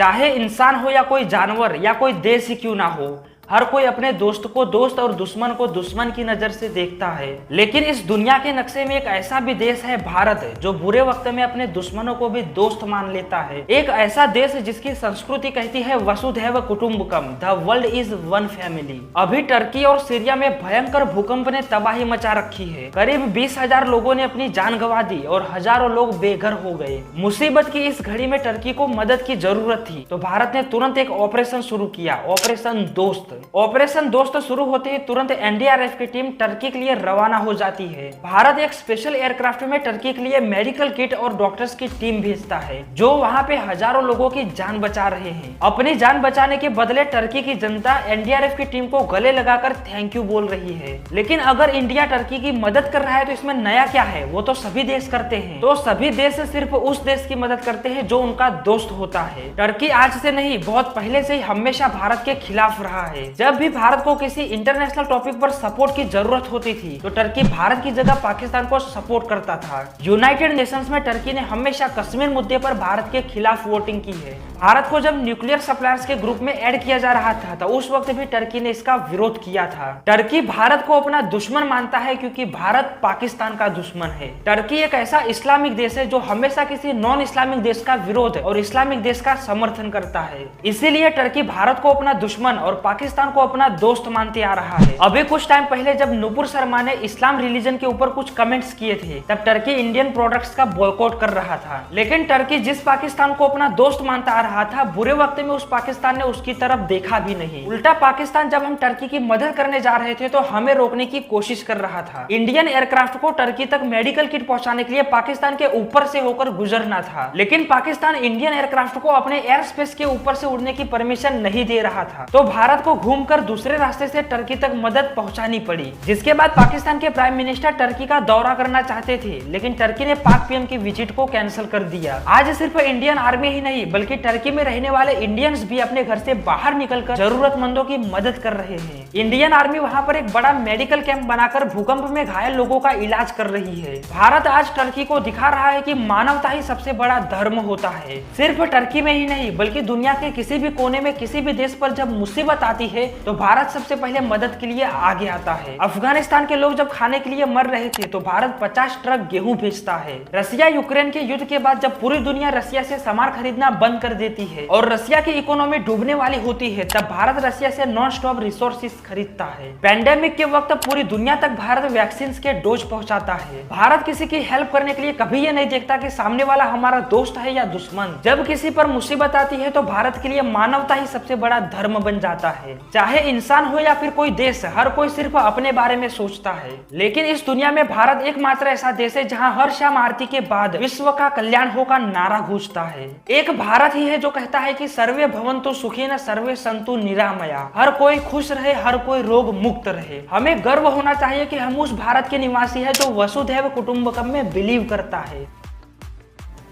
चाहे इंसान हो या कोई जानवर या कोई देश ही क्यों ना हो, हर कोई अपने दोस्त को दोस्त और दुश्मन को दुश्मन की नजर से देखता है। लेकिन इस दुनिया के नक्शे में एक ऐसा भी देश है भारत, जो बुरे वक्त में अपने दुश्मनों को भी दोस्त मान लेता है। एक ऐसा देश जिसकी संस्कृति कहती है वसुधैव कुटुंबकम, the world is one family. अभी टर्की और सीरिया में भयंकर भूकंप ने तबाही मचा रखी है। करीब 20,000 लोगों ने अपनी जान गंवा दी और हजारों लोग बेघर हो गए। मुसीबत की इस घड़ी में टर्की को मदद की जरूरत थी, तो भारत ने तुरंत एक ऑपरेशन शुरू किया, ऑपरेशन दोस्त। ऑपरेशन दोस्त शुरू होते ही तुरंत एनडीआरएफ की टीम टर्की के लिए रवाना हो जाती है। भारत एक स्पेशल एयरक्राफ्ट में टर्की के लिए मेडिकल किट और डॉक्टर्स की टीम भेजता है, जो वहां पे हजारों लोगों की जान बचा रहे हैं। अपनी जान बचाने के बदले टर्की की जनता एनडीआरएफ की टीम को गले लगाकर थैंक यू बोल रही है। लेकिन अगर इंडिया टर्की की मदद कर रहा है तो इसमें नया क्या है? वो तो सभी देश करते हैं। तो सभी देश सिर्फ उस देश की मदद करते हैं जो उनका दोस्त होता है। टर्की आज से नहीं, बहुत पहले से ही हमेशा भारत के खिलाफ रहा है। जब भी भारत को किसी इंटरनेशनल टॉपिक पर सपोर्ट की जरूरत होती थी तो टर्की भारत की जगह पाकिस्तान को सपोर्ट करता था। यूनाइटेड नेशंस में टर्की ने हमेशा कश्मीर मुद्दे पर भारत के खिलाफ वोटिंग की है। भारत को जब न्यूक्लियर सप्लायर्स के ग्रुप में ऐड किया जा रहा था तो उस वक्त भी टर्की ने इसका विरोध किया था। टर्की भारत को अपना दुश्मन मानता है क्योंकि भारत पाकिस्तान का दुश्मन है। टर्की एक ऐसा इस्लामिक देश है जो हमेशा किसी नॉन इस्लामिक देश का विरोध और इस्लामिक देश का समर्थन करता है। इसीलिए टर्की भारत को अपना दुश्मन और पाकिस्तान को अपना दोस्त मानते आ रहा है। अभी कुछ टाइम पहले जब नुपुर शर्मा ने इस्लाम रिलीजन के ऊपर कुछ कमेंट्स किए थे, तब टर्की इंडियन प्रोडक्ट्स का बॉयकॉट कर रहा था। लेकिन टर्की जिस पाकिस्तान को अपना दोस्त मानता आ रहा था, बुरे वक्त में उस पाकिस्तान ने उसकी तरफ देखा भी नहीं। उल्टा पाकिस्तान जब हम टर्की की मदद करने जा रहे थे तो हमें रोकने की कोशिश कर रहा था। इंडियन एयरक्राफ्ट को टर्की तक मेडिकल किट पहुंचाने के लिए पाकिस्तान के ऊपर से होकर गुजरना था, लेकिन पाकिस्तान इंडियन एयरक्राफ्ट को अपने एयर स्पेस के ऊपर से उड़ने की परमिशन नहीं दे रहा था। तो भारत को घूमकर दूसरे रास्ते से टर्की तक मदद पहुंचानी पड़ी। जिसके बाद पाकिस्तान के प्राइम मिनिस्टर टर्की का दौरा करना चाहते थे, लेकिन टर्की ने पाक पीएम की विजिट को कैंसिल कर दिया। आज सिर्फ इंडियन आर्मी ही नहीं बल्कि टर्की में रहने वाले इंडियंस भी अपने घर से बाहर निकलकर जरूरतमंदों की मदद कर रहे हैं। इंडियन आर्मी वहां पर एक बड़ा मेडिकल कैंप बनाकर भूकंप में घायल लोगों का इलाज कर रही है। भारत आज टर्की को दिखा रहा है कि मानवता ही सबसे बड़ा धर्म होता है। सिर्फ टर्की में ही नहीं बल्कि दुनिया के किसी भी कोने में किसी भी देश पर जब मुसीबत आती है तो भारत सबसे पहले मदद के लिए आगे आता है। अफगानिस्तान के लोग जब खाने के लिए मर रहे थे तो भारत 50 ट्रक गेहूं भेजता है। रसिया यूक्रेन के युद्ध के बाद जब पूरी दुनिया रसिया से सामान खरीदना बंद कर देती है और रसिया की इकोनॉमी डूबने वाली होती है, तब भारत रसिया से नॉन स्टॉप रिसोर्सेज खरीदता है। पैंडेमिक के वक्त पूरी दुनिया तक भारत वैक्सीन के डोज पहुंचाता है। भारत किसी की हेल्प करने के लिए कभी ये नहीं देखता कि सामने वाला हमारा दोस्त है या दुश्मन। जब किसी पर मुसीबत आती है तो भारत के लिए मानवता ही सबसे बड़ा धर्म बन जाता है। चाहे इंसान हो या फिर कोई देश, हर कोई सिर्फ अपने बारे में सोचता है। लेकिन इस दुनिया में भारत एकमात्र ऐसा देश है जहां हर शाम आरती के बाद विश्व का कल्याण हो का नारा गूंजता है। एक भारत ही है जो कहता है कि सर्वे भवन्तु सुखिनः सर्वे सन्तु निरामया। हर कोई खुश रहे, हर कोई रोग मुक्त रहे। हमें गर्व होना चाहिए कि हम उस भारत के निवासी है जो वसुधैव कुटुंबकम में बिलीव करता है।